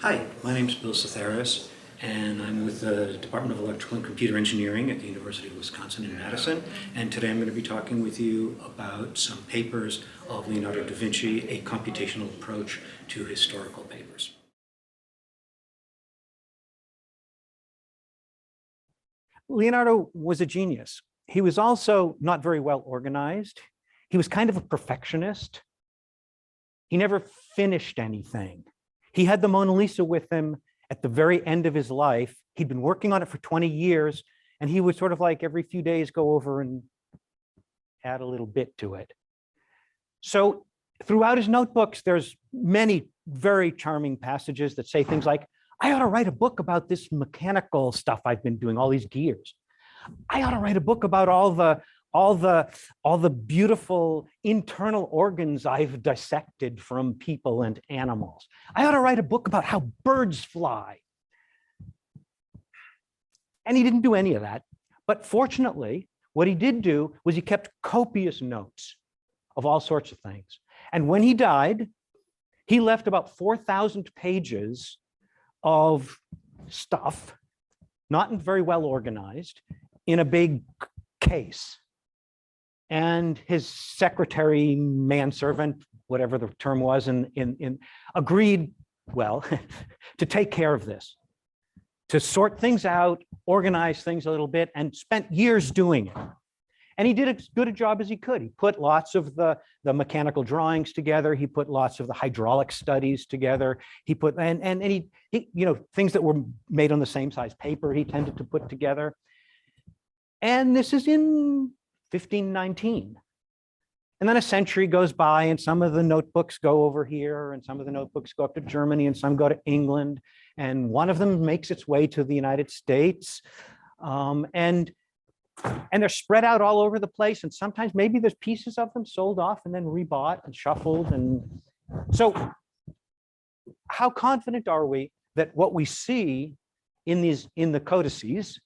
Hi, my name is Bill Cetheris, and I'm with the Department of Electrical and Computer Engineering at the University of Wisconsin in Madison. And today I'm going to be talking with you about some papers of Leonardo da Vinci, a computational approach to historical papers. Leonardo was a genius. He was also not very well organized. He was kind of a perfectionist. He never finished anything. He had the Mona Lisa with him at the very end of his life. He'd been working on it for 20 years, and he would sort of like every few days go over and add a little bit to it. So throughout his notebooks, there's many very charming passages that say things like, I ought to write a book about this mechanical stuff I've been doing, all these gears. I ought to write a book about all the beautiful internal organs I've dissected from people and animals. I ought to write a book about how birds fly. And he didn't do any of that. But fortunately, what he did do was he kept copious notes of all sorts of things. And when he died, he left about 4,000 pages of stuff, not very well organized, in a big case. And his secretary, manservant, whatever the term was, agreed, well, to take care of this, to sort things out, organize things a little bit, and spent years doing it. And he did as good a job as he could. He put lots of the mechanical drawings together. He put lots of the hydraulic studies together. He put, and he you know, things that were made on the same size paper, he tended to put together. And this is in 1519. And then a century goes by, and some of the notebooks go over here, and some of the notebooks go up to Germany, and some go to England, and one of them makes its way to the United States. And they're spread out all over the place, and sometimes maybe there's pieces of them sold off and then rebought and shuffled. And so how confident are we that what we see in the codices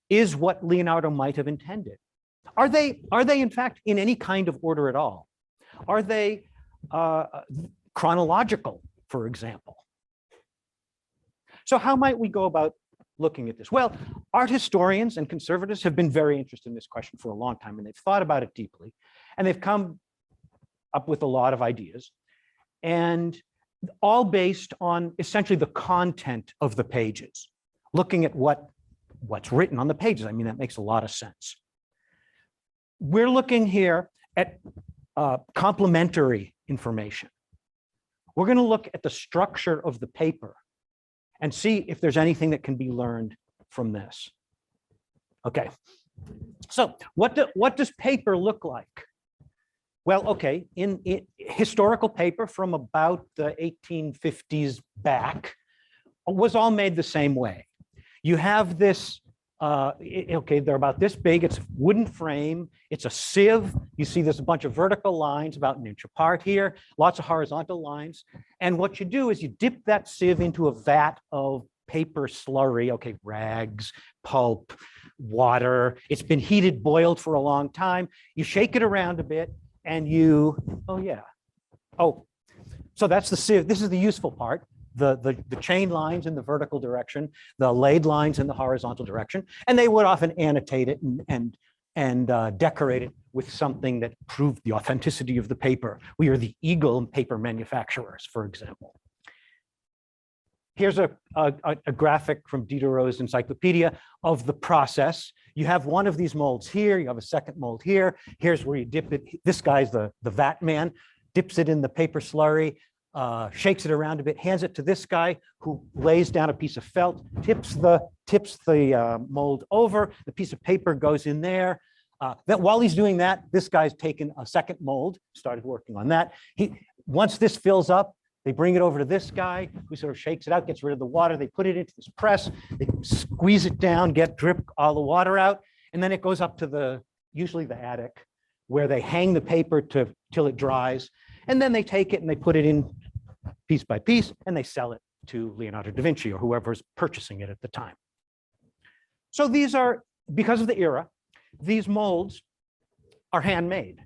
is what Leonardo might have intended? Are they in fact in any kind of order at all? Are they chronological, for example? So how might we go about looking at this? Well, art historians and conservatives have been very interested in this question for a long time, and they've thought about it deeply, and they've come up with a lot of ideas, and all based on essentially the content of the pages, looking at what's written on the pages. I mean, that makes a lot of sense. We're looking here at complementary information. We're going to look at the structure of the paper and see if there's anything that can be learned from this. Okay, so what does paper look like? Well, okay, in historical paper from about the 1850s back was all made the same way. You have this, okay, they're about this big. It's a wooden frame. It's a sieve. You see there's a bunch of vertical lines about an inch apart here, lots of horizontal lines. And what you do is you dip that sieve into a vat of paper slurry, okay, rags, pulp, water. It's been heated, boiled for a long time. You shake it around a bit and you, oh yeah. Oh, so that's the sieve. This is the useful part. The chain lines in the vertical direction, the laid lines in the horizontal direction, and they would often annotate it and decorate it with something that proved the authenticity of the paper. We are the eagle paper manufacturers, for example. Here's a graphic from Diderot's encyclopedia of the process. You have one of these molds here, you have a second mold here. Here's where you dip it. This guy's the vat man, dips it in the paper slurry, shakes it around a bit, hands it to this guy who lays down a piece of felt, tips the mold over, the piece of paper goes in there. While he's doing that, this guy's taken a second mold, started working on that. Once this fills up, they bring it over to this guy who sort of shakes it out, gets rid of the water. They put it into this press, they squeeze it down, drip all the water out, and then it goes up to usually the attic, where they hang the paper till it dries. And then they take it and they put it in piece by piece, and they sell it to Leonardo da Vinci or whoever's purchasing it at the time. So these are, because of the era, these molds are handmade.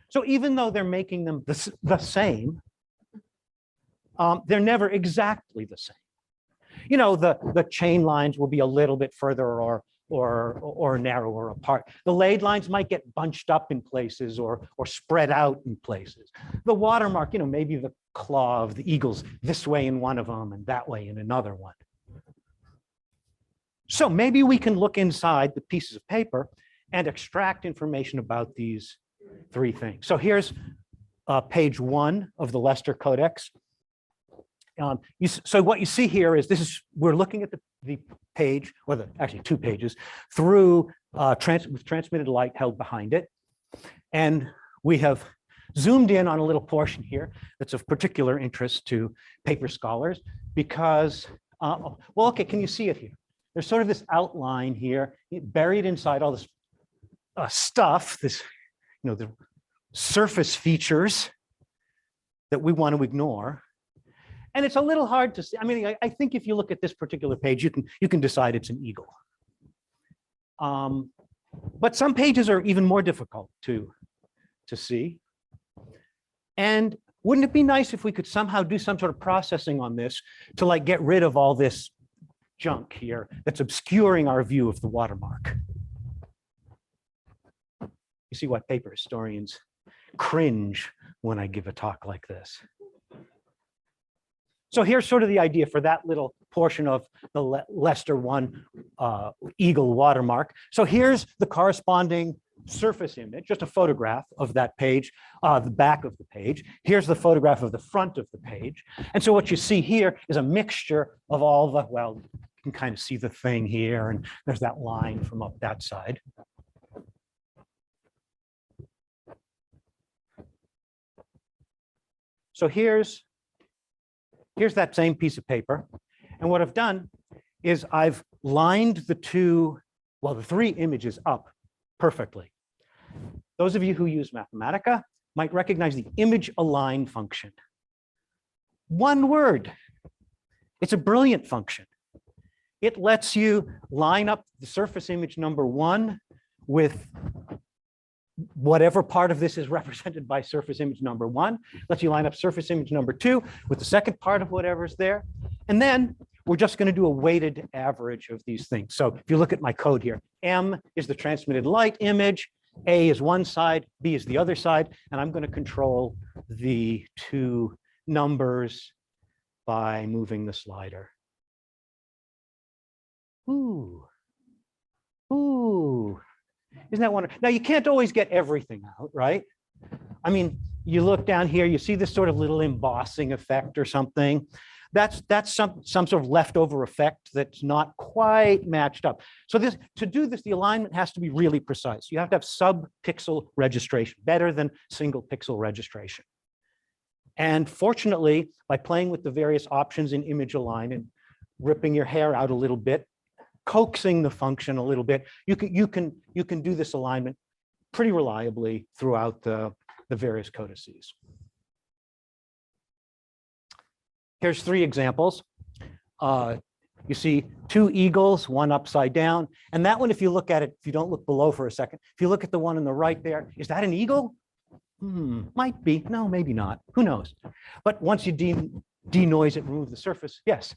So even though they're making them the same, they're never exactly the same. You know, the chain lines will be a little bit further or narrower apart. The laid lines might get bunched up in places or spread out in places. The watermark, you know, maybe the claw of the eagle's this way in one of them and that way in another one. So maybe we can look inside the pieces of paper and extract information about these three things. So here's page 1 of the Leicester Codex. So what you see here is we're looking at the page, or actually 2 pages, through with transmitted light held behind it. And we have zoomed in on a little portion here that's of particular interest to paper scholars because, well, okay, can you see it here? There's sort of this outline here buried inside all this stuff, this, you know, the surface features that we want to ignore. And it's a little hard to see. I mean, I think if you look at this particular page, you can decide it's an eagle. But some pages are even more difficult to see. And wouldn't it be nice if we could somehow do some sort of processing on this to like get rid of all this junk here that's obscuring our view of the watermark? You see what paper historians cringe when I give a talk like this. So here's sort of the idea for that little portion of the Leicester 1 eagle watermark. So here's the corresponding surface image, just a photograph of that page, the back of the page. Here's the photograph of the front of the page. And so what you see here is a mixture of all the, well, you can kind of see the thing here, and there's that line from up that side. So here's that same piece of paper. And what I've done is I've lined the three images up perfectly. Those of you who use Mathematica might recognize the image align function. One word. It's a brilliant function. It lets you line up the surface image number 1 with whatever part of this is represented by surface image number 1, lets you line up surface image number 2 with the second part of whatever's there. And then we're just going to do a weighted average of these things. So if you look at my code here, M is the transmitted light image, A is one side, B is the other side, and I'm going to control the 2 numbers by moving the slider. Ooh. Ooh. Isn't that wonderful? Now, you can't always get everything out, right? I mean, you look down here, you see this sort of little embossing effect or something. That's some sort of leftover effect that's not quite matched up. So to do this, the alignment has to be really precise. You have to have sub-pixel registration, better than single pixel registration. And fortunately, by playing with the various options in image align and ripping your hair out a little bit, coaxing the function a little bit, you can do this alignment pretty reliably throughout the various codices. Here's 3 examples. You see 2 eagles, one upside down. And that one, if you look at it, if you don't look below for a second, if you look at the one on the right there, is that an eagle? Might be. No, maybe not. Who knows? But once you denoise it, remove the surface, yes.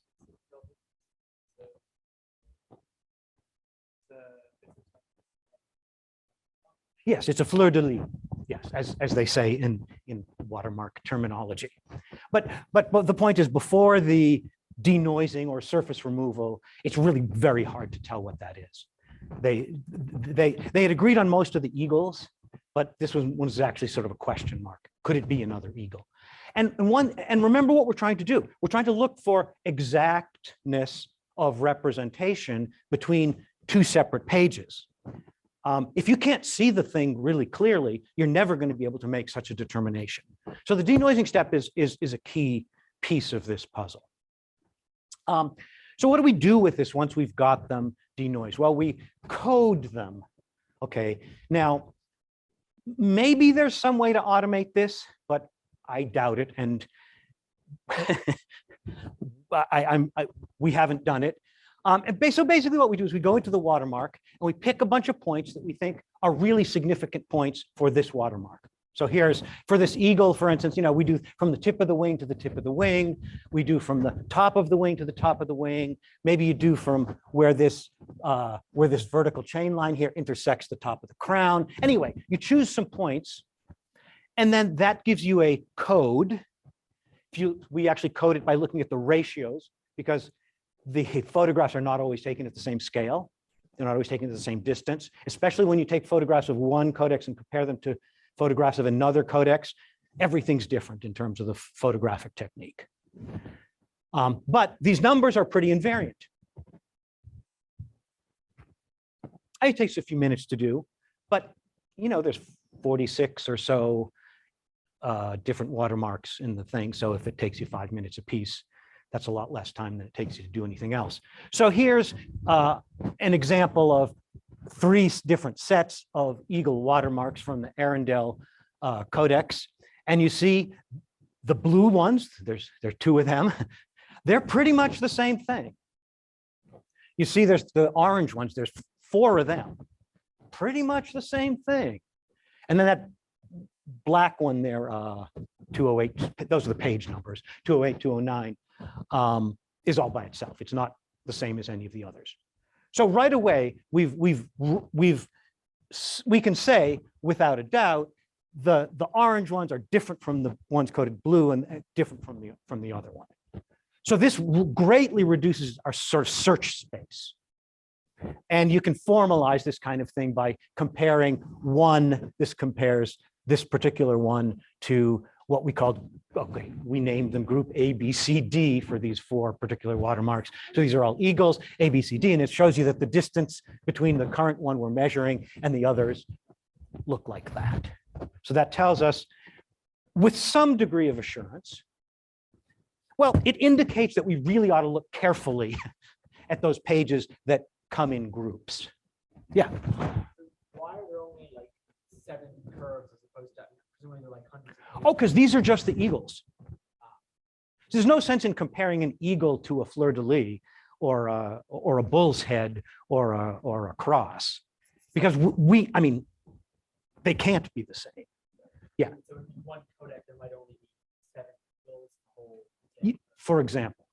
Yes, it's a fleur de lis. Yes, as they say in watermark terminology. But the point is, before the denoising or surface removal, it's really very hard to tell what that is. They had agreed on most of the eagles, but this was actually sort of a question mark. Could it be another eagle? And remember what we're trying to do. We're trying to look for exactness of representation between 2 separate pages. If you can't see the thing really clearly, you're never going to be able to make such a determination. So the denoising step is a key piece of this puzzle. So what do we do with this once we've got them denoised? Well, we code them. Okay, now maybe there's some way to automate this, but I doubt it, and we haven't done it. So basically what we do is we go into the watermark and we pick a bunch of points that we think are really significant points for this watermark. So here's, for this eagle, for instance, we do from the tip of the wing to the tip of the wing. We do from the top of the wing to the top of the wing. Maybe you do from where this vertical chain line here intersects the top of the crown. Anyway, you choose some points, and then that gives you a code. We actually code it by looking at the ratios, because the photographs are not always taken at the same scale. They're not always taken at the same distance, especially when you take photographs of one codex and compare them to photographs of another codex. Everything's different in terms of the photographic technique. But these numbers are pretty invariant. It takes a few minutes to do, but there's 46 or so different watermarks in the thing. So if it takes you 5 minutes a piece, that's a lot less time than it takes you to do anything else. So here's an example of 3 different sets of eagle watermarks from the Arundel Codex. And you see the blue ones, there are 2 of them. They're pretty much the same thing. You see there's the orange ones, there's 4 of them. Pretty much the same thing. And then that black one there, 208, those are the page numbers, 208, 209, is all by itself. It's not the same as any of the others. So right away, we can say without a doubt, the orange ones are different from the ones coded blue and different from the other one. So this greatly reduces our sort of search space. And you can formalize this kind of thing by comparing one. This compares this particular one to what we called, we named them group A, B, C, D for these 4 particular watermarks. So these are all eagles, A, B, C, D, and it shows you that the distance between the current one we're measuring and the others look like that. So that tells us, with some degree of assurance, well, it indicates that we really ought to look carefully at those pages that come in groups. Yeah. Why are there only like 7 curves as opposed to presumably they're like hundreds of Oh, because these are just the eagles. There's no sense in comparing an eagle to a fleur-de-lis or a bull's head or a cross, because they can't be the same. Yeah. So in one codec, there might only be 7 eagles whole. For example,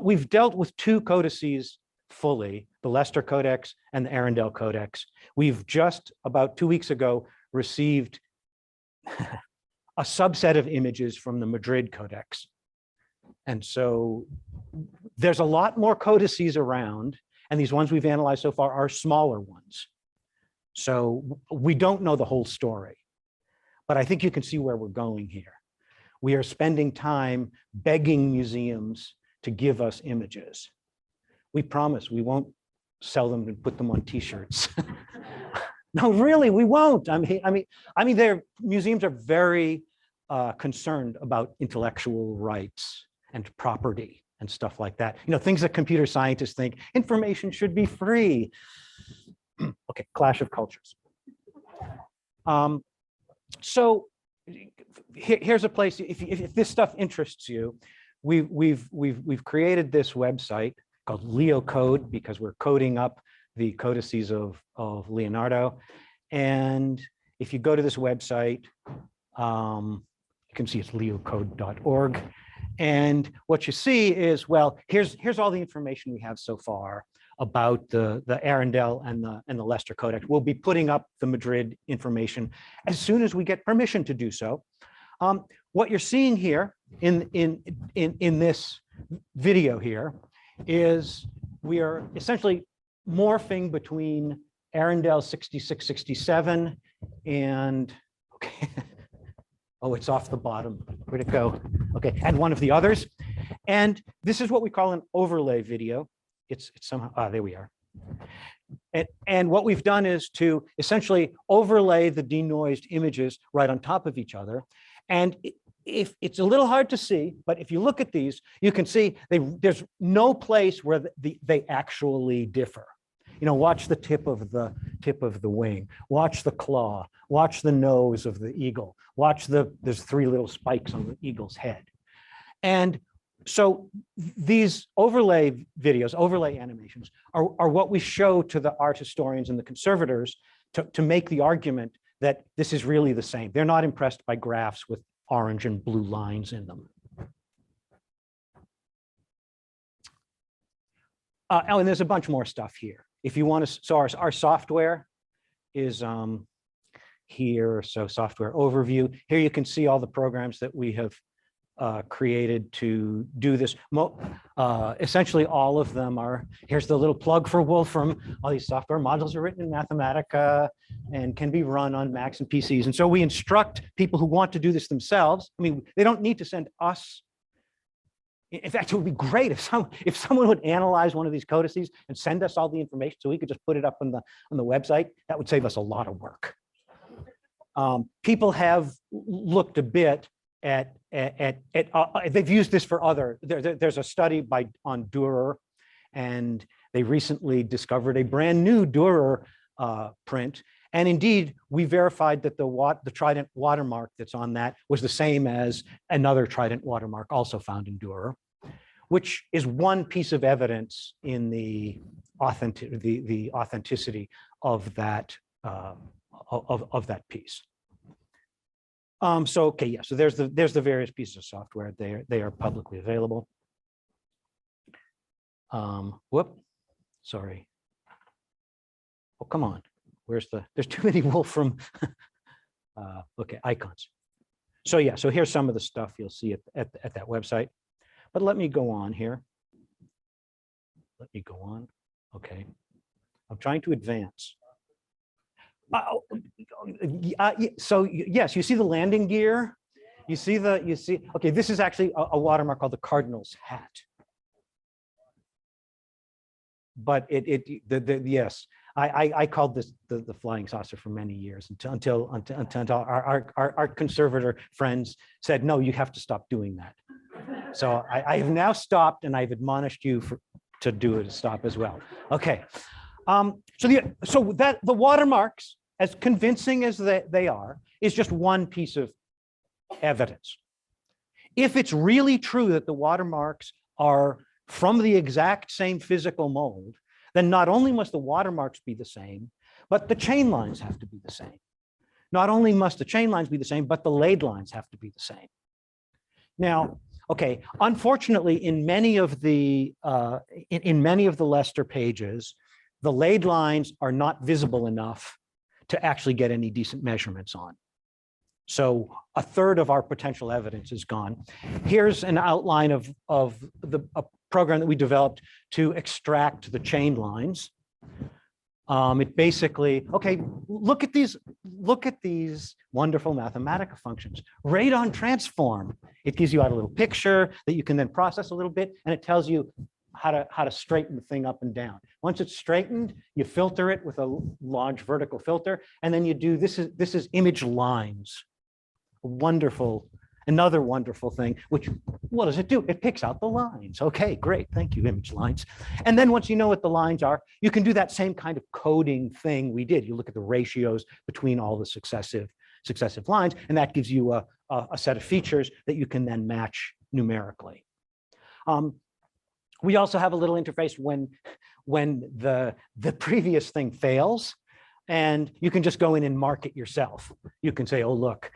we've dealt with 2 codices fully, the Leicester Codex and the Arundel Codex. We've just about 2 weeks ago received a subset of images from the Madrid Codex. And so there's a lot more codices around, and these ones we've analyzed so far are smaller ones. So we don't know the whole story, but I think you can see where we're going here. We are spending time begging museums to give us images. We promise we won't sell them and put them on t-shirts. No, really, we won't. Their museums are very concerned about intellectual rights and property and stuff like that. Things that computer scientists think information should be free. Okay, clash of cultures. So here's a place, if this stuff interests you, we've created this website called Leo Code, because we're coding up the codices of Leonardo. And if you go to this website, you can see it's leocode.org. And what you see is, well, here's all the information we have so far about the Arundel and the Leicester Codex. We'll be putting up the Madrid information as soon as we get permission to do so. What you're seeing here in this video here is we are essentially morphing between Arundel 6667 and, okay, oh, it's off the bottom. Where'd it go? Okay, and one of the others. And this is what we call an overlay video. It's somehow, there we are. And what we've done is to essentially overlay the denoised images right on top of each other. And if it's a little hard to see, but if you look at these, you can see there's no place where they actually differ. Watch the tip of the wing, watch the claw, watch the nose of the eagle, watch there's 3 little spikes on the eagle's head. And so these overlay videos, overlay animations are what we show to the art historians and the conservators to make the argument that this is really the same. They're not impressed by graphs with orange and blue lines in them. Oh, and there's a bunch more stuff here. If you want to, so our software is here. So software overview. Here you can see all the programs that we have created to do this. Essentially, all of them are, here's the little plug for Wolfram. All these software modules are written in Mathematica and can be run on Macs and PCs. And so we instruct people who want to do this themselves. I mean, they don't need to send us. In fact, it would be great if someone would analyze one of these codices and send us all the information so we could just put it up on the website. That would save us a lot of work. People have looked a bit at they've used this for other. There's a study on Dürer, and they recently discovered a brand new Dürer print. And indeed, we verified that the Trident watermark that's on that was the same as another Trident watermark also found in Dürer, which is one piece of evidence in the authenticity of that of that piece. So okay, yeah. So there's the various pieces of software. They are publicly available. Sorry. Oh, come on. There's too many Wolfram okay, icons. So yeah, so here's some of the stuff you'll see at that website. But let me go on here. Let me go on. Okay. I'm trying to advance. So yes, you see the landing gear. You see, okay, this is actually a watermark called the Cardinal's hat. But yes, I called this the flying saucer for many years until our conservator friends said, no, you have to stop doing that. So I have now stopped, and I've admonished you to do it, stop as well. Okay. So the watermarks, as convincing as they are, is just one piece of evidence. If it's really true that the watermarks are from the exact same physical mold, then not only must the watermarks be the same, but the chain lines have to be the same. Not only must the chain lines be the same, but the laid lines have to be the same. Now, okay, unfortunately, in many of the Leicester pages, the laid lines are not visible enough to actually get any decent measurements on. So a third of our potential evidence is gone. Here's an outline of a program that we developed to extract the chain lines. It basically, okay, look at these wonderful Mathematica functions. Radon transform. It gives you out a little picture that you can then process a little bit, and it tells you how to straighten the thing up and down. Once it's straightened, you filter it with a large vertical filter, and then you do this is image lines. Another wonderful thing, which, what does it do? It picks out the lines. Okay, great, thank you, image lines. And then once you know what the lines are, you can do that same kind of coding thing we did. You look at the ratios between all the successive lines, and that gives you a set of features that you can then match numerically. We also have a little interface when the previous thing fails, and you can just go in and mark it yourself. You can say, oh, look,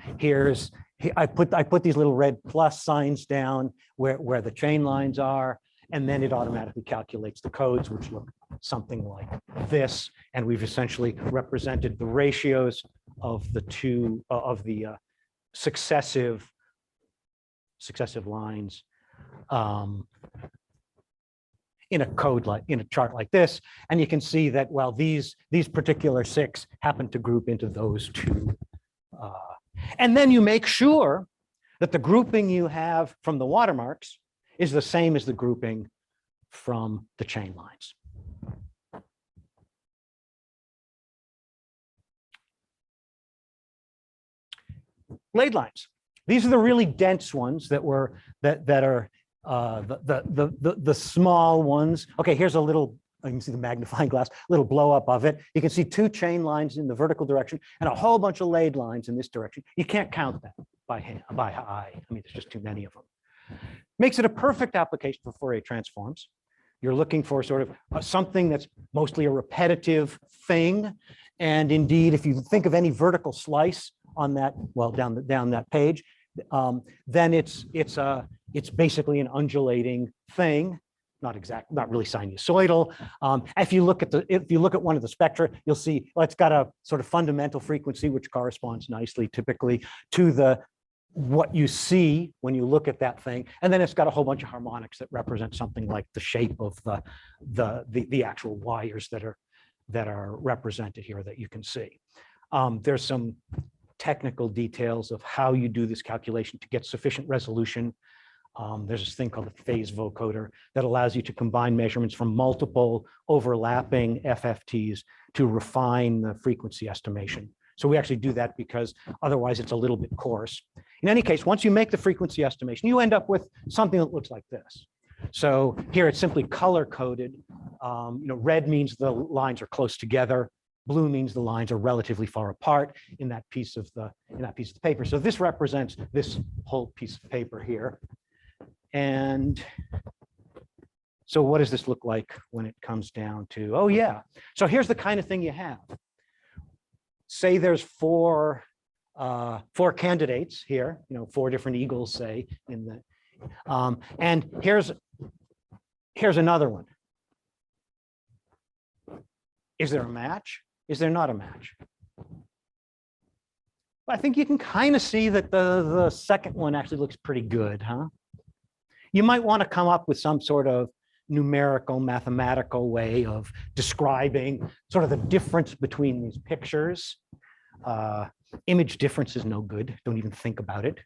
I put these little red plus signs down where the chain lines are, and then it automatically calculates the codes, which look something like this. And we've essentially represented the ratios of the two successive lines in a chart like this, and you can see that, well, these particular 6 happen to group into those 2. And then you make sure that the grouping you have from the watermarks is the same as the grouping from the chain lines. Laid lines. These are the really dense ones that are the small ones. Okay, here's a little, you can see the magnifying glass, little blow up of it. You can see 2 chain lines in the vertical direction and a whole bunch of laid lines in this direction. You can't count that by eye. I mean, there's just too many of them. Makes it a perfect application for Fourier transforms. You're looking for sort of something that's mostly a repetitive thing. And indeed, if you think of any vertical slice on that, well, down that page, then it's basically an undulating thing, not really sinusoidal. If you look at one of the spectra, you'll see, well, it's got a sort of fundamental frequency which corresponds nicely, typically, to what you see when you look at that thing, and then it's got a whole bunch of harmonics that represent something like the shape of the actual wires that are represented here that you can see. There's some technical details of how you do this calculation to get sufficient resolution. There's this thing called the phase vocoder that allows you to combine measurements from multiple overlapping FFTs to refine the frequency estimation. So we actually do that because otherwise it's a little bit coarse. In any case, once you make the frequency estimation, you end up with something that looks like this. So here it's simply color coded. Red means the lines are close together. Blue means the lines are relatively far apart in that piece of the paper. So this represents this whole piece of paper here. And so what does this look like when it comes down to, oh yeah. So here's the kind of thing you have. Say there's four candidates here, 4 different eagles, say, in the, and here's another one. Is there a match? Is there not a match? I think you can kind of see that the second one actually looks pretty good, huh? You might want to come up with some sort of numerical, mathematical way of describing sort of the difference between these pictures. Image difference is no good. Don't even think about it.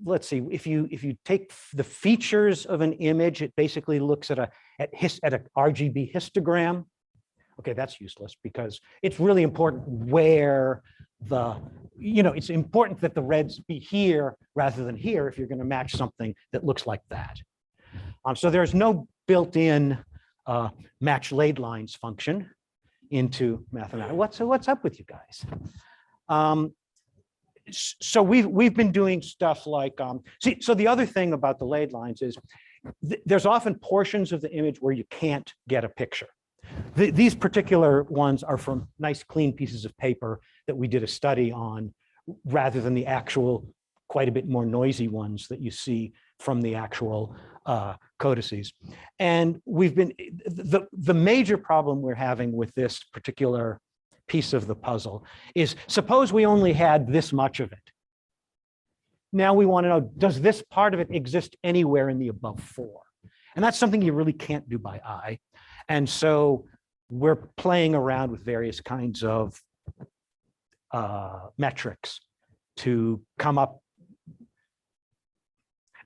Let's see. If you take the features of an image, it basically looks at an RGB histogram. Okay, that's useless because it's really important where it's important that the reds be here rather than here if you're going to match something that looks like that. So there's no built-in match laid lines function into mathematics. What's up with you guys? So we've been doing stuff like so the other thing about the laid lines is there's often portions of the image where you can't get a picture. These particular ones are from nice clean pieces of paper that we did a study on, rather than the actual quite a bit more noisy ones that you see from the actual codices. And we've been the major problem we're having with this particular piece of the puzzle is, suppose we only had this much of it. Now we want to know, does this part of it exist anywhere in the above 4? And that's something you really can't do by eye. And so we're playing around with various kinds of metrics to come up.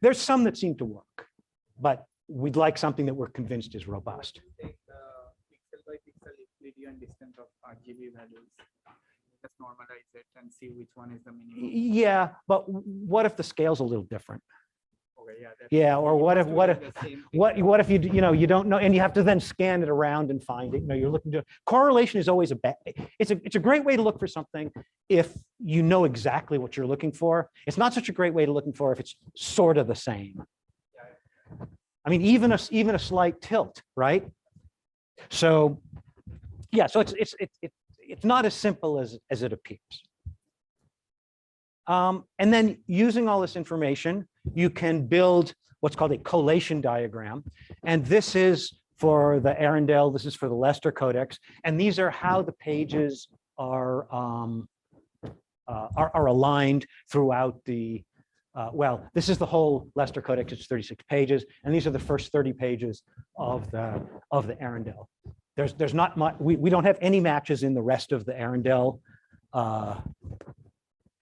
There's some that seem to work, but we'd like something that we're convinced is robust. Take the pixel by pixel equality and distance of RGB values. Just normalize it and see which one is the minimum. Yeah, but what if the scale's a little different? Okay, Yeah, or what if you you don't know, and you have to then scan it around and find it. You're looking to correlation is always it's a great way to look for something if you know exactly what you're looking for. It's not such a great way to looking for if it's sort of the same. I mean, even a slight tilt, right? So yeah, so it's not as simple as it appears. And then using all this information, you can build what's called a collation diagram. And this is for the Arundel, this is for the Leicester Codex. And these are how the pages are aligned throughout the, well, this is the whole Leicester Codex, it's 36 pages. And these are the first 30 pages of the Arundel. There's not much, we don't have any matches in the rest of the Arundel,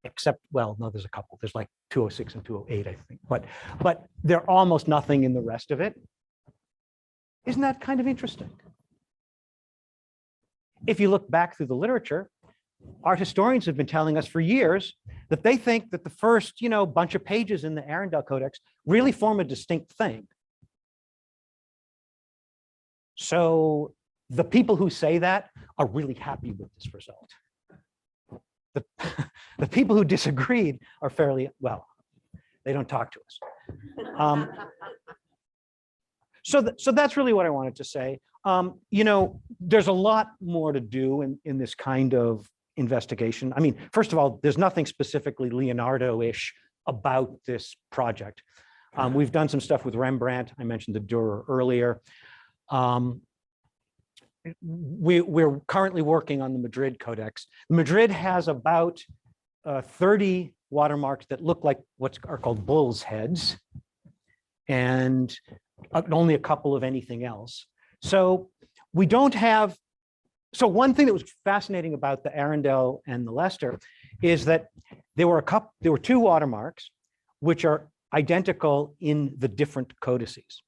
except, well, no, there's a couple. There's like 206 and 208, I think. But they're almost nothing in the rest of it. Isn't that kind of interesting? If you look back through the literature, art historians have been telling us for years that they think that the first, bunch of pages in the Arundel Codex really form a distinct thing. So the people who say that are really happy with this result. The people who disagreed are fairly, well, they don't talk to us. So that's really what I wanted to say. You know, there's a lot more to do in this kind of investigation. I mean, first of all, there's nothing specifically Leonardo-ish about this project. We've done some stuff with Rembrandt. I mentioned the Dürer earlier. We're currently working on the Madrid Codex. Madrid has about 30 watermarks that look like what are called bull's heads, and only a couple of anything else. So we don't have, so one thing that was fascinating about the Arundel and the Leicester is that there were two watermarks which are identical in the different codices.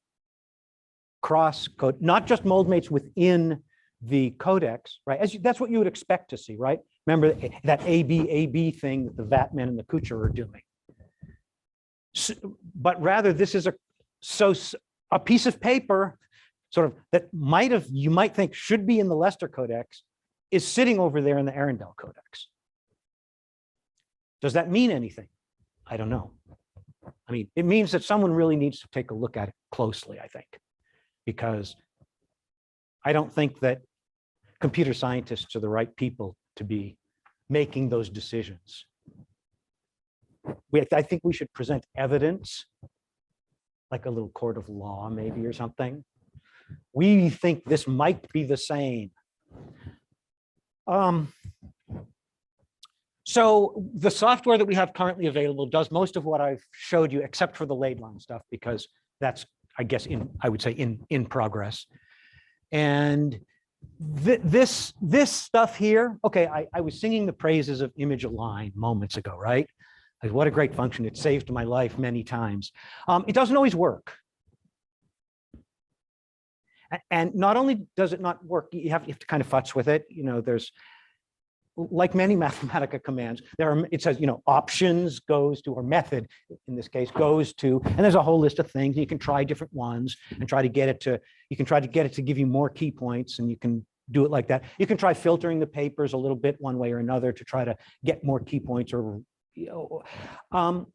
Cross code, not just moldmates within the codex, right? That's what you would expect to see, right? Remember that AB thing that the Vatman and the Kucher are doing. So, but rather, this is a piece of paper, sort of that you might think should be in the Leicester Codex, is sitting over there in the Arundel Codex. Does that mean anything? I don't know. I mean, it means that someone really needs to take a look at it closely, I think, because I don't think that computer scientists are the right people to be making those decisions. I think we should present evidence, like a little court of law maybe or something. We think this might be the same. So the software that we have currently available does most of what I've showed you, except for the laid line stuff, because that's, I guess, I would say in progress. And this stuff here, okay, I was singing the praises of image align moments ago, right? Like, what a great function. It saved my life many times. It doesn't always work. And not only does it not work, you have to kind of futz with it. You know, there's, like many Mathematica commands, it says, you know, options goes to, or method in this case goes to, and there's a whole list of things. You can try different ones and try to get it to, you can try to get it to give you more key points, and you can do it like that. You can try filtering the papers a little bit one way or another to try to get more key points, or, you know,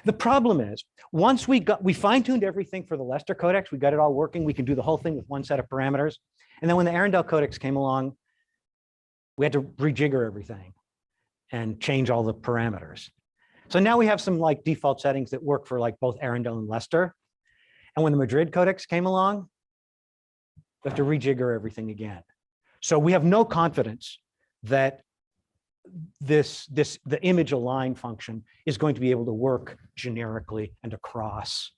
the problem is, once we fine-tuned everything for the Leicester Codex, we got it all working, we can do the whole thing with one set of parameters. And then when the Arundel Codex came along, we had to rejigger everything and change all the parameters. So now we have some like default settings that work for like both Arundel and Leicester. And when the Madrid Codex came along, we have to rejigger everything again. So we have no confidence that the image align function is going to be able to work generically and across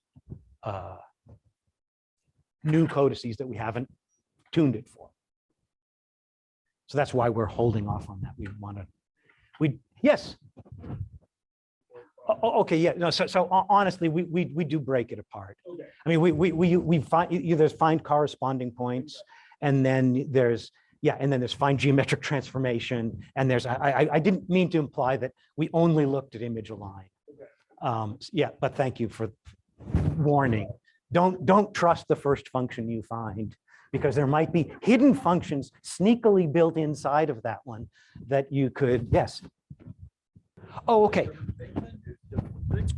new codices that we haven't tuned it for. So that's why we're holding off on that. Yes. Okay, yeah, no, so honestly, we do break it apart. Okay. I mean, we find corresponding points, and then there's, yeah, and then there's find geometric transformation, and there's, I didn't mean to imply that we only looked at image align. Okay. Yeah, but thank you for warning. Don't trust the first function you find, because there might be hidden functions sneakily built inside of that one that you could, yes. Oh, okay.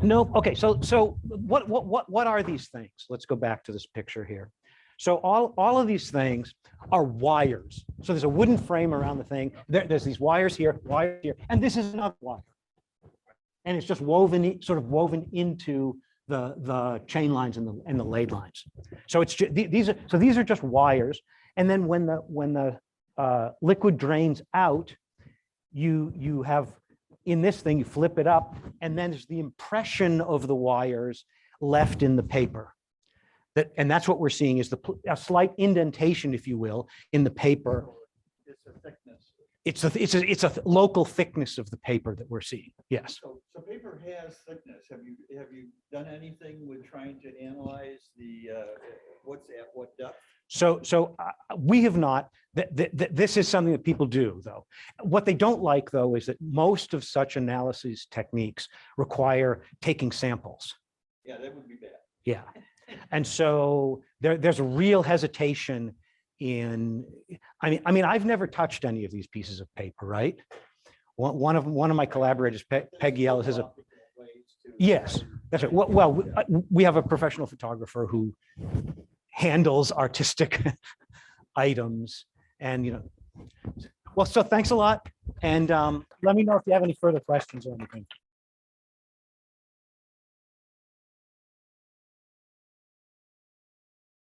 No, okay, so what are these things? Let's go back to this picture here. So all of these things are wires. So there's a wooden frame around the thing. There's these wires here, and this is another wire. And it's just woven, sort of woven into the chain lines and the laid lines. So it's these are just wires. And then when the liquid drains out, you have, in this thing, you flip it up, and then there's the impression of the wires left in the paper. And that's what we're seeing, is a slight indentation, if you will, in the paper. It's a thickness. It's a local thickness of the paper that we're seeing. Yes. So paper has thickness. Have you done anything with trying to analyze the what's at what depth? So we have not. This is something that people do, though. What they don't like, though, is that most of such analysis techniques require taking samples. Yeah, that would be bad. Yeah. And so there's a real hesitation in, I mean, I've never touched any of these pieces of paper, right? One of my collaborators, Peggy Ellis, is a, yes. That's right. Well, we have a professional photographer who handles artistic items and, well, so thanks a lot. And let me know if you have any further questions or anything.